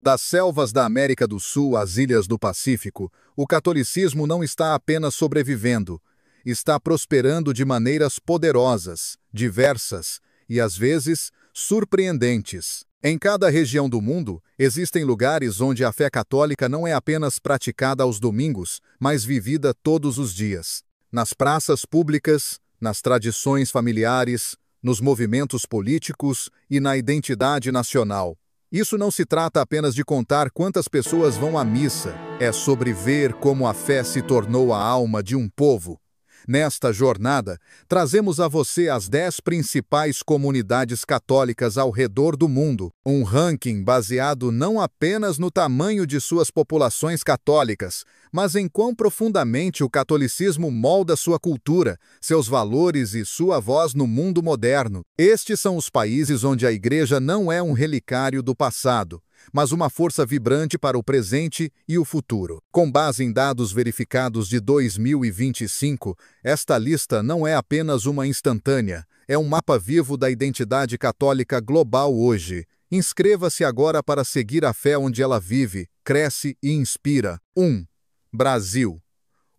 Das selvas da América do Sul às ilhas do Pacífico, o catolicismo não está apenas sobrevivendo, está prosperando de maneiras poderosas, diversas e, às vezes, surpreendentes. Em cada região do mundo, existem lugares onde a fé católica não é apenas praticada aos domingos, mas vivida todos os dias. Nas praças públicas, nas tradições familiares, nos movimentos políticos e na identidade nacional. Isso não se trata apenas de contar quantas pessoas vão à missa, é sobre ver como a fé se tornou a alma de um povo. Nesta jornada, trazemos a você as 10 principais comunidades católicas ao redor do mundo, um ranking baseado não apenas no tamanho de suas populações católicas, mas em quão profundamente o catolicismo molda sua cultura, seus valores e sua voz no mundo moderno. Estes são os países onde a Igreja não é um relicário do passado, mas uma força vibrante para o presente e o futuro. Com base em dados verificados de 2025, esta lista não é apenas uma instantânea, é um mapa vivo da identidade católica global hoje. Inscreva-se agora para seguir a fé onde ela vive, cresce e inspira. 1. Brasil.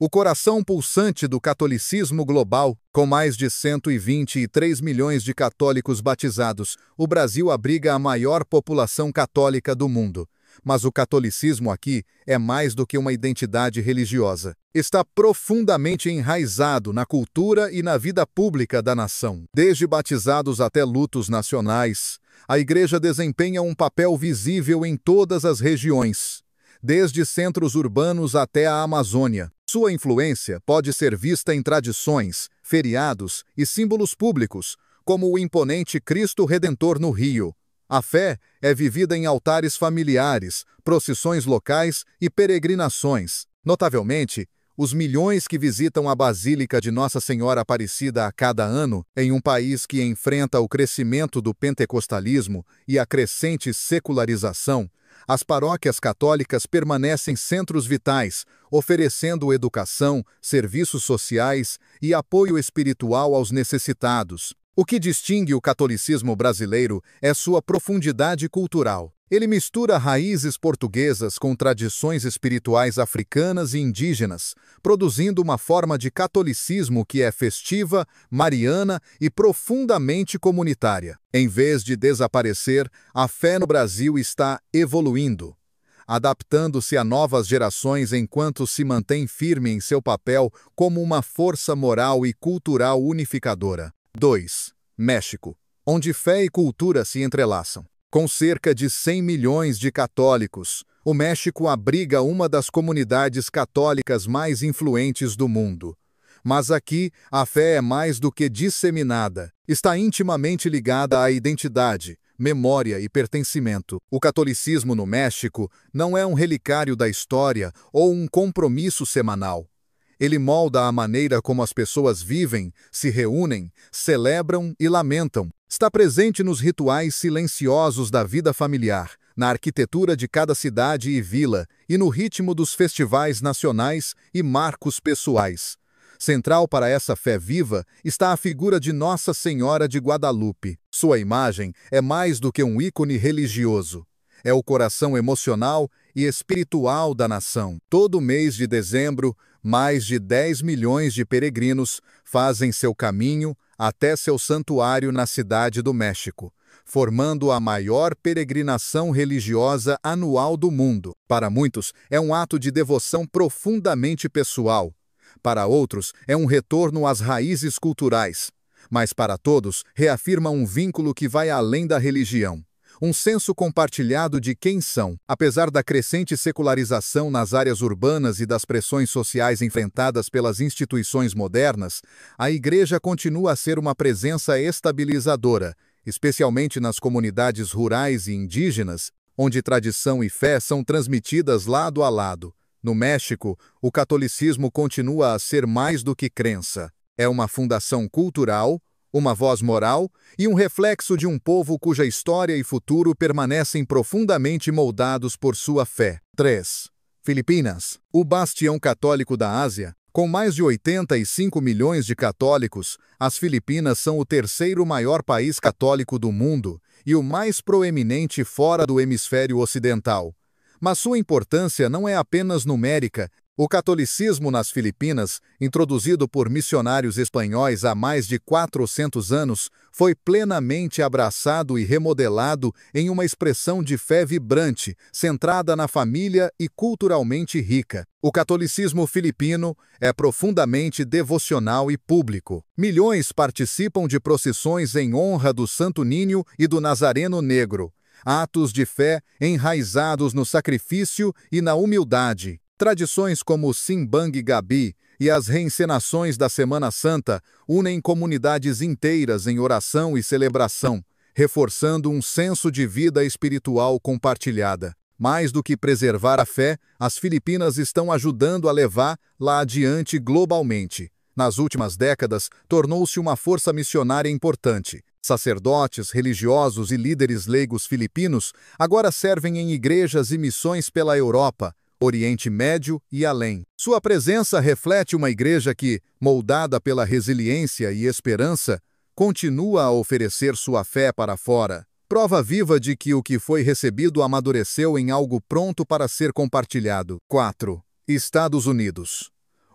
O coração pulsante do catolicismo global, com mais de 123 milhões de católicos batizados, o Brasil abriga a maior população católica do mundo. Mas o catolicismo aqui é mais do que uma identidade religiosa. Está profundamente enraizado na cultura e na vida pública da nação. Desde batizados até lutos nacionais, a Igreja desempenha um papel visível em todas as regiões, desde centros urbanos até a Amazônia. Sua influência pode ser vista em tradições, feriados e símbolos públicos, como o imponente Cristo Redentor no Rio. A fé é vivida em altares familiares, procissões locais e peregrinações. Notavelmente, os milhões que visitam a Basílica de Nossa Senhora Aparecida a cada ano, em um país que enfrenta o crescimento do pentecostalismo e a crescente secularização, as paróquias católicas permanecem centros vitais, oferecendo educação, serviços sociais e apoio espiritual aos necessitados. O que distingue o catolicismo brasileiro é sua profundidade cultural. Ele mistura raízes portuguesas com tradições espirituais africanas e indígenas, produzindo uma forma de catolicismo que é festiva, mariana e profundamente comunitária. Em vez de desaparecer, a fé no Brasil está evoluindo, adaptando-se a novas gerações enquanto se mantém firme em seu papel como uma força moral e cultural unificadora. 2. México, onde fé e cultura se entrelaçam. Com cerca de 100 milhões de católicos, o México abriga uma das comunidades católicas mais influentes do mundo. Mas aqui, a fé é mais do que disseminada, está intimamente ligada à identidade, memória e pertencimento. O catolicismo no México não é um relicário da história ou um compromisso semanal. Ele molda a maneira como as pessoas vivem, se reúnem, celebram e lamentam. Está presente nos rituais silenciosos da vida familiar, na arquitetura de cada cidade e vila e no ritmo dos festivais nacionais e marcos pessoais. Central para essa fé viva está a figura de Nossa Senhora de Guadalupe. Sua imagem é mais do que um ícone religioso. É o coração emocional e espiritual da nação. Todo mês de dezembro, mais de 10 milhões de peregrinos fazem seu caminho até seu santuário na Cidade do México, formando a maior peregrinação religiosa anual do mundo. Para muitos, é um ato de devoção profundamente pessoal. Para outros, é um retorno às raízes culturais. Mas para todos, reafirma um vínculo que vai além da religião. Um senso compartilhado de quem são. Apesar da crescente secularização nas áreas urbanas e das pressões sociais enfrentadas pelas instituições modernas, a Igreja continua a ser uma presença estabilizadora, especialmente nas comunidades rurais e indígenas, onde tradição e fé são transmitidas lado a lado. No México, o catolicismo continua a ser mais do que crença. É uma fundação cultural, uma voz moral e um reflexo de um povo cuja história e futuro permanecem profundamente moldados por sua fé. 3. Filipinas. O bastião católico da Ásia, com mais de 85 milhões de católicos, as Filipinas são o terceiro maior país católico do mundo e o mais proeminente fora do hemisfério ocidental. Mas sua importância não é apenas numérica. O catolicismo nas Filipinas, introduzido por missionários espanhóis há mais de 400 anos, foi plenamente abraçado e remodelado em uma expressão de fé vibrante, centrada na família e culturalmente rica. O catolicismo filipino é profundamente devocional e público. Milhões participam de procissões em honra do Santo Ninho e do Nazareno Negro. Atos de fé enraizados no sacrifício e na humildade. Tradições como o Simbang Gabi e as reencenações da Semana Santa unem comunidades inteiras em oração e celebração, reforçando um senso de vida espiritual compartilhada. Mais do que preservar a fé, as Filipinas estão ajudando a levá-la adiante globalmente. Nas últimas décadas, tornou-se uma força missionária importante. Sacerdotes, religiosos e líderes leigos filipinos agora servem em igrejas e missões pela Europa, Oriente Médio e além. Sua presença reflete uma igreja que, moldada pela resiliência e esperança, continua a oferecer sua fé para fora. Prova viva de que o que foi recebido amadureceu em algo pronto para ser compartilhado. 4. Estados Unidos.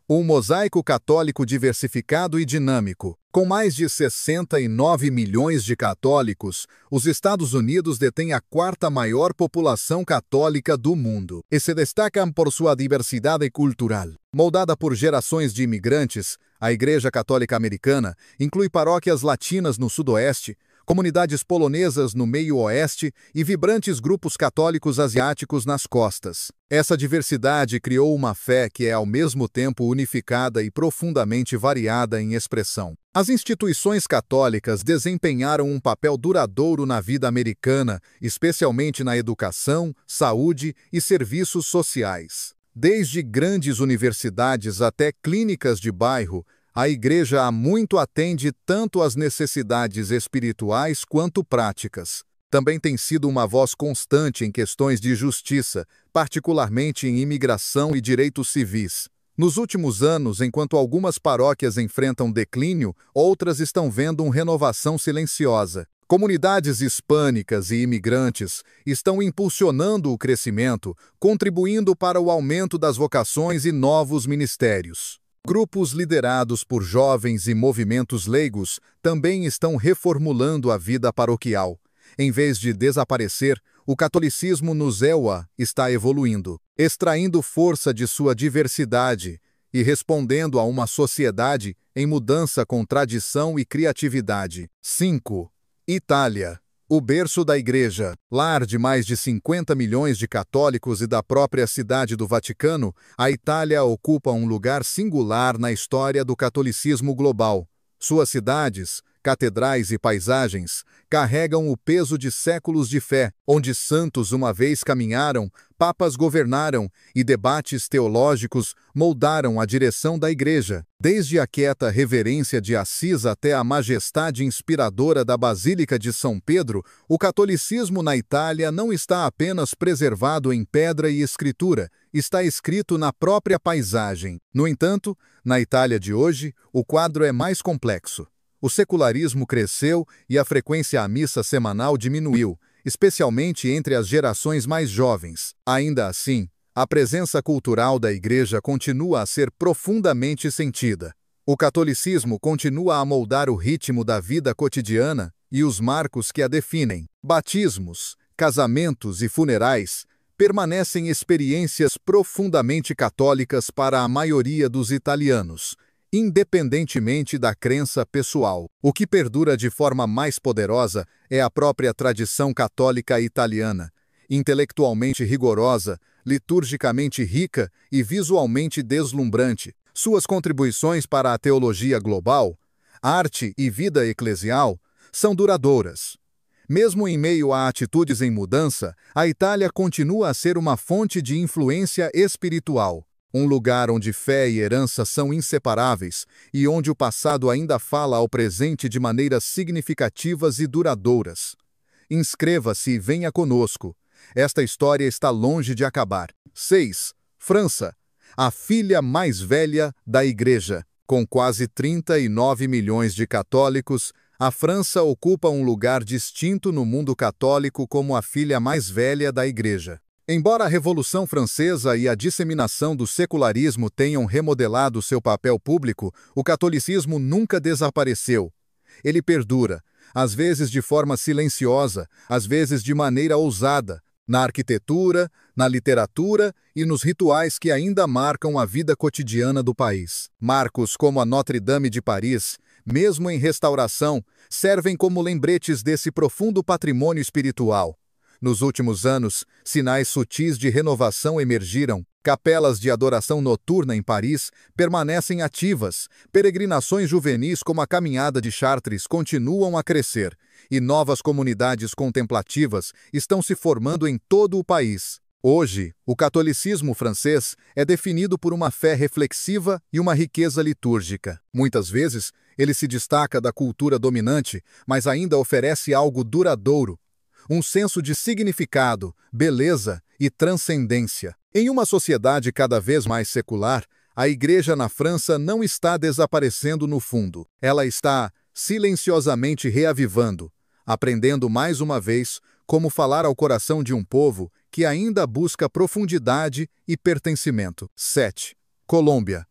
Um mosaico católico diversificado e dinâmico. Com mais de 69 milhões de católicos, os Estados Unidos detêm a quarta maior população católica do mundo e se destacam por sua diversidade cultural. Moldada por gerações de imigrantes, a Igreja Católica Americana inclui paróquias latinas no Sudoeste, comunidades polonesas no Meio-Oeste e vibrantes grupos católicos asiáticos nas costas. Essa diversidade criou uma fé que é ao mesmo tempo unificada e profundamente variada em expressão. As instituições católicas desempenharam um papel duradouro na vida americana, especialmente na educação, saúde e serviços sociais. Desde grandes universidades até clínicas de bairro, a Igreja há muito atende tanto às necessidades espirituais quanto práticas. Também tem sido uma voz constante em questões de justiça, particularmente em imigração e direitos civis. Nos últimos anos, enquanto algumas paróquias enfrentam declínio, outras estão vendo uma renovação silenciosa. Comunidades hispânicas e imigrantes estão impulsionando o crescimento, contribuindo para o aumento das vocações e novos ministérios. Grupos liderados por jovens e movimentos leigos também estão reformulando a vida paroquial. Em vez de desaparecer, o catolicismo no ZEUA está evoluindo, extraindo força de sua diversidade e respondendo a uma sociedade em mudança com tradição e criatividade. 5. Itália. O berço da Igreja, lar de mais de 50 milhões de católicos e da própria cidade do Vaticano, a Itália ocupa um lugar singular na história do catolicismo global. Suas cidades, catedrais e paisagens carregam o peso de séculos de fé, onde santos uma vez caminharam, papas governaram e debates teológicos moldaram a direção da Igreja. Desde a quieta reverência de Assis até a majestade inspiradora da Basílica de São Pedro, o catolicismo na Itália não está apenas preservado em pedra e escritura, está escrito na própria paisagem. No entanto, na Itália de hoje, o quadro é mais complexo. O secularismo cresceu e a frequência à missa semanal diminuiu, especialmente entre as gerações mais jovens. Ainda assim, a presença cultural da Igreja continua a ser profundamente sentida. O catolicismo continua a moldar o ritmo da vida cotidiana e os marcos que a definem. Batismos, casamentos e funerais permanecem experiências profundamente católicas para a maioria dos italianos, independentemente da crença pessoal. O que perdura de forma mais poderosa é a própria tradição católica italiana, intelectualmente rigorosa, liturgicamente rica e visualmente deslumbrante. Suas contribuições para a teologia global, arte e vida eclesial são duradouras. Mesmo em meio a atitudes em mudança, a Itália continua a ser uma fonte de influência espiritual. Um lugar onde fé e herança são inseparáveis e onde o passado ainda fala ao presente de maneiras significativas e duradouras. Inscreva-se e venha conosco. Esta história está longe de acabar. 6. França, a filha mais velha da Igreja. Com quase 39 milhões de católicos, a França ocupa um lugar distinto no mundo católico como a filha mais velha da Igreja. Embora a Revolução Francesa e a disseminação do secularismo tenham remodelado seu papel público, o catolicismo nunca desapareceu. Ele perdura, às vezes de forma silenciosa, às vezes de maneira ousada, na arquitetura, na literatura e nos rituais que ainda marcam a vida cotidiana do país. Marcos como a Notre-Dame de Paris, mesmo em restauração, servem como lembretes desse profundo patrimônio espiritual. Nos últimos anos, sinais sutis de renovação emergiram. Capelas de adoração noturna em Paris permanecem ativas, peregrinações juvenis como a Caminhada de Chartres continuam a crescer, e novas comunidades contemplativas estão se formando em todo o país. Hoje, o catolicismo francês é definido por uma fé reflexiva e uma riqueza litúrgica. Muitas vezes, ele se destaca da cultura dominante, mas ainda oferece algo duradouro, um senso de significado, beleza e transcendência. Em uma sociedade cada vez mais secular, a Igreja na França não está desaparecendo no fundo. Ela está silenciosamente reavivando, aprendendo mais uma vez como falar ao coração de um povo que ainda busca profundidade e pertencimento. 7. Colômbia.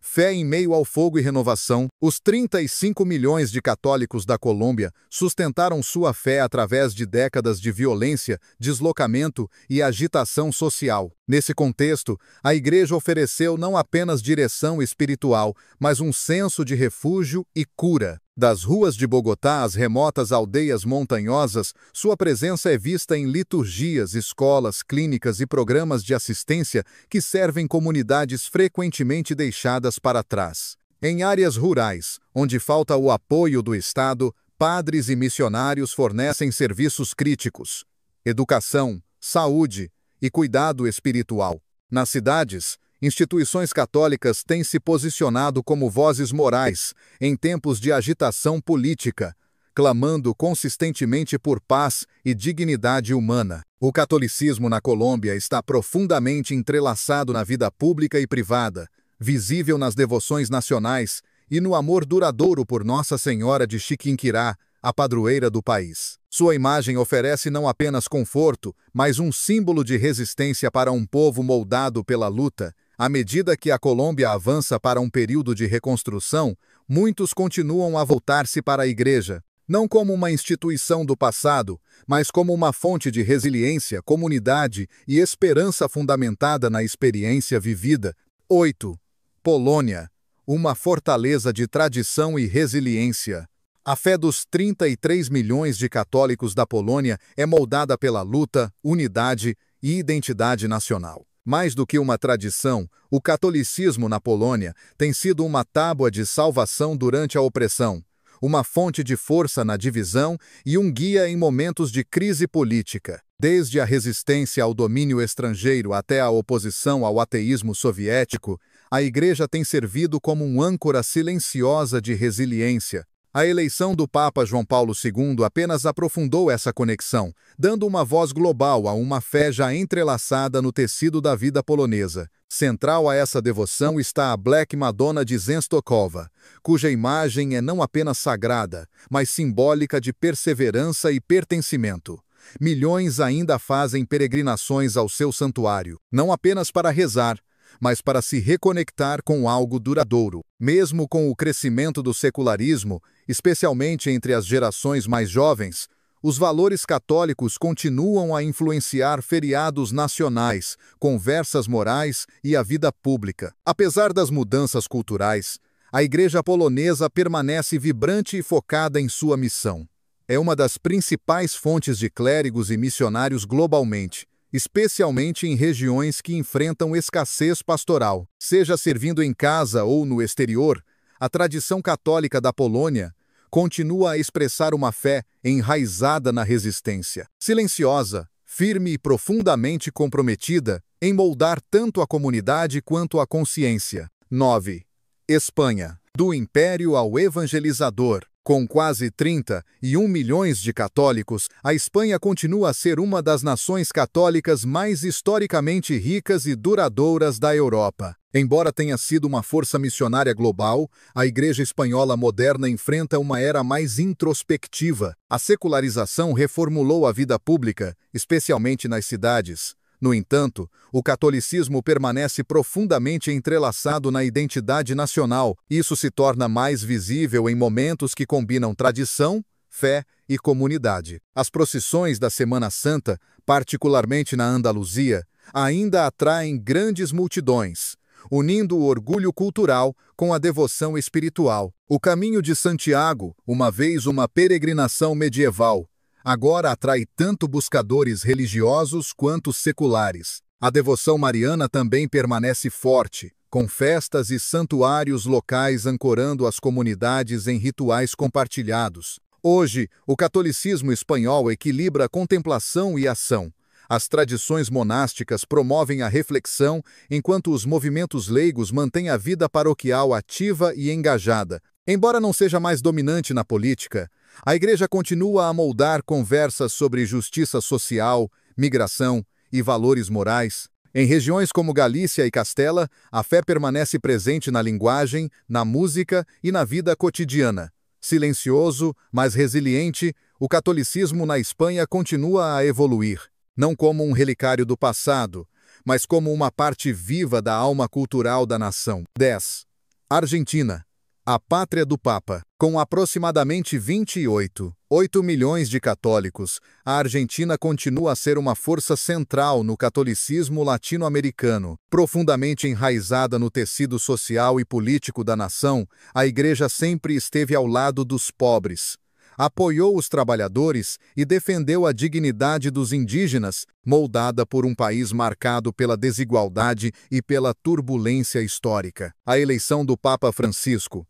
Fé em meio ao fogo e renovação. Os 35 milhões de católicos da Colômbia sustentaram sua fé através de décadas de violência, deslocamento e agitação social. Nesse contexto, a Igreja ofereceu não apenas direção espiritual, mas um senso de refúgio e cura. Das ruas de Bogotá às remotas aldeias montanhosas, sua presença é vista em liturgias, escolas, clínicas e programas de assistência que servem comunidades frequentemente deixadas para trás. Em áreas rurais, onde falta o apoio do Estado, padres e missionários fornecem serviços críticos: educação, saúde e cuidado espiritual. Nas cidades, instituições católicas têm se posicionado como vozes morais em tempos de agitação política, clamando consistentemente por paz e dignidade humana. O catolicismo na Colômbia está profundamente entrelaçado na vida pública e privada, visível nas devoções nacionais e no amor duradouro por Nossa Senhora de Chiquinquirá, a padroeira do país. Sua imagem oferece não apenas conforto, mas um símbolo de resistência para um povo moldado pela luta. À medida que a Colômbia avança para um período de reconstrução, muitos continuam a voltar-se para a Igreja, não como uma instituição do passado, mas como uma fonte de resiliência, comunidade e esperança fundamentada na experiência vivida. 8. Polônia, uma fortaleza de tradição e resiliência. A fé dos 33 milhões de católicos da Polônia é moldada pela luta, unidade e identidade nacional. Mais do que uma tradição, o catolicismo na Polônia tem sido uma tábua de salvação durante a opressão, uma fonte de força na divisão e um guia em momentos de crise política. Desde a resistência ao domínio estrangeiro até a oposição ao ateísmo soviético, a Igreja tem servido como uma âncora silenciosa de resiliência. A eleição do Papa João Paulo II apenas aprofundou essa conexão, dando uma voz global a uma fé já entrelaçada no tecido da vida polonesa. Central a essa devoção está a Black Madonna de Częstochowa, cuja imagem é não apenas sagrada, mas simbólica de perseverança e pertencimento. Milhões ainda fazem peregrinações ao seu santuário, não apenas para rezar, mas para se reconectar com algo duradouro. Mesmo com o crescimento do secularismo, especialmente entre as gerações mais jovens, os valores católicos continuam a influenciar feriados nacionais, conversas morais e a vida pública. Apesar das mudanças culturais, a Igreja polonesa permanece vibrante e focada em sua missão. É uma das principais fontes de clérigos e missionários globalmente, especialmente em regiões que enfrentam escassez pastoral. Seja servindo em casa ou no exterior, a tradição católica da Polônia continua a expressar uma fé enraizada na resistência, silenciosa, firme e profundamente comprometida em moldar tanto a comunidade quanto a consciência. 9. Espanha. Do império ao evangelizador. Com quase 31 milhões de católicos, a Espanha continua a ser uma das nações católicas mais historicamente ricas e duradouras da Europa. Embora tenha sido uma força missionária global, a Igreja Espanhola moderna enfrenta uma era mais introspectiva. A secularização reformulou a vida pública, especialmente nas cidades, No entanto, o catolicismo permanece profundamente entrelaçado na identidade nacional. Isso se torna mais visível em momentos que combinam tradição, fé e comunidade. As procissões da Semana Santa, particularmente na Andaluzia, ainda atraem grandes multidões, unindo o orgulho cultural com a devoção espiritual. O Caminho de Santiago, uma vez uma peregrinação medieval, agora atrai tanto buscadores religiosos quanto seculares. A devoção mariana também permanece forte, com festas e santuários locais ancorando as comunidades em rituais compartilhados. Hoje, o catolicismo espanhol equilibra contemplação e ação. As tradições monásticas promovem a reflexão, enquanto os movimentos leigos mantêm a vida paroquial ativa e engajada. Embora não seja mais dominante na política, a Igreja continua a moldar conversas sobre justiça social, migração e valores morais. Em regiões como Galícia e Castela, a fé permanece presente na linguagem, na música e na vida cotidiana. Silencioso, mas resiliente, o catolicismo na Espanha continua a evoluir, não como um relicário do passado, mas como uma parte viva da alma cultural da nação. 10. Argentina, a pátria do Papa. Com aproximadamente 28,8 milhões de católicos, a Argentina continua a ser uma força central no catolicismo latino-americano. Profundamente enraizada no tecido social e político da nação, a Igreja sempre esteve ao lado dos pobres, apoiou os trabalhadores e defendeu a dignidade dos indígenas, moldada por um país marcado pela desigualdade e pela turbulência histórica. A eleição do Papa Francisco,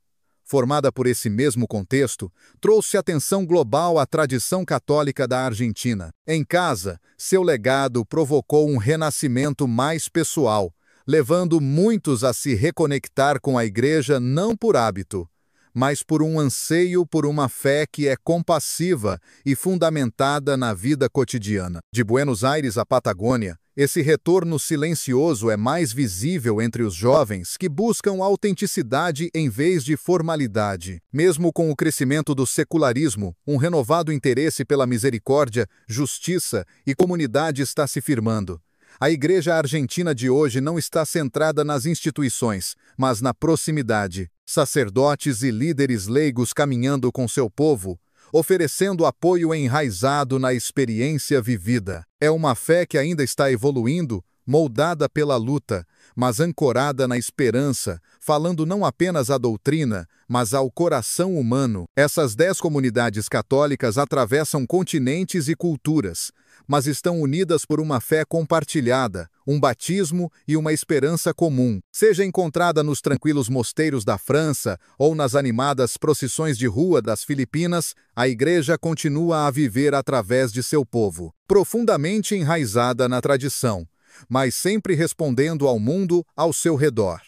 formada por esse mesmo contexto, trouxe atenção global à tradição católica da Argentina. Em casa, seu legado provocou um renascimento mais pessoal, levando muitos a se reconectar com a Igreja não por hábito, mas por um anseio por uma fé que é compassiva e fundamentada na vida cotidiana. De Buenos Aires à Patagônia, esse retorno silencioso é mais visível entre os jovens que buscam autenticidade em vez de formalidade. Mesmo com o crescimento do secularismo, um renovado interesse pela misericórdia, justiça e comunidade está se firmando. A Igreja Argentina de hoje não está centrada nas instituições, mas na proximidade. Sacerdotes e líderes leigos caminhando com seu povo, oferecendo apoio enraizado na experiência vivida. É uma fé que ainda está evoluindo, moldada pela luta, mas ancorada na esperança, falando não apenas à doutrina, mas ao coração humano. Essas 10 comunidades católicas atravessam continentes e culturas, mas estão unidas por uma fé compartilhada, um batismo e uma esperança comum. Seja encontrada nos tranquilos mosteiros da França ou nas animadas procissões de rua das Filipinas, a Igreja continua a viver através de seu povo, profundamente enraizada na tradição, mas sempre respondendo ao mundo ao seu redor.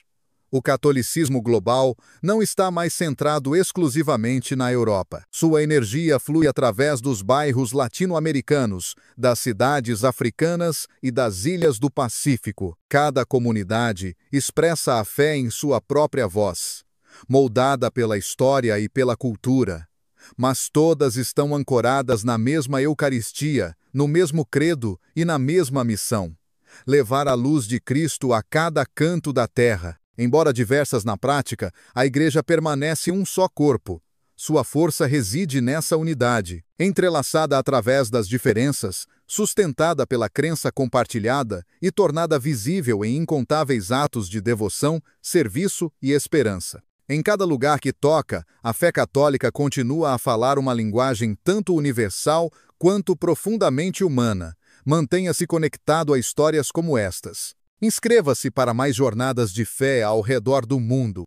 O catolicismo global não está mais centrado exclusivamente na Europa. Sua energia flui através dos bairros latino-americanos, das cidades africanas e das ilhas do Pacífico. Cada comunidade expressa a fé em sua própria voz, moldada pela história e pela cultura. Mas todas estão ancoradas na mesma Eucaristia, no mesmo credo e na mesma missão: levar a luz de Cristo a cada canto da terra. Embora diversas na prática, a Igreja permanece um só corpo. Sua força reside nessa unidade, entrelaçada através das diferenças, sustentada pela crença compartilhada e tornada visível em incontáveis atos de devoção, serviço e esperança. Em cada lugar que toca, a fé católica continua a falar uma linguagem tanto universal quanto profundamente humana. Mantenha-se conectado a histórias como estas. Inscreva-se para mais jornadas de fé ao redor do mundo.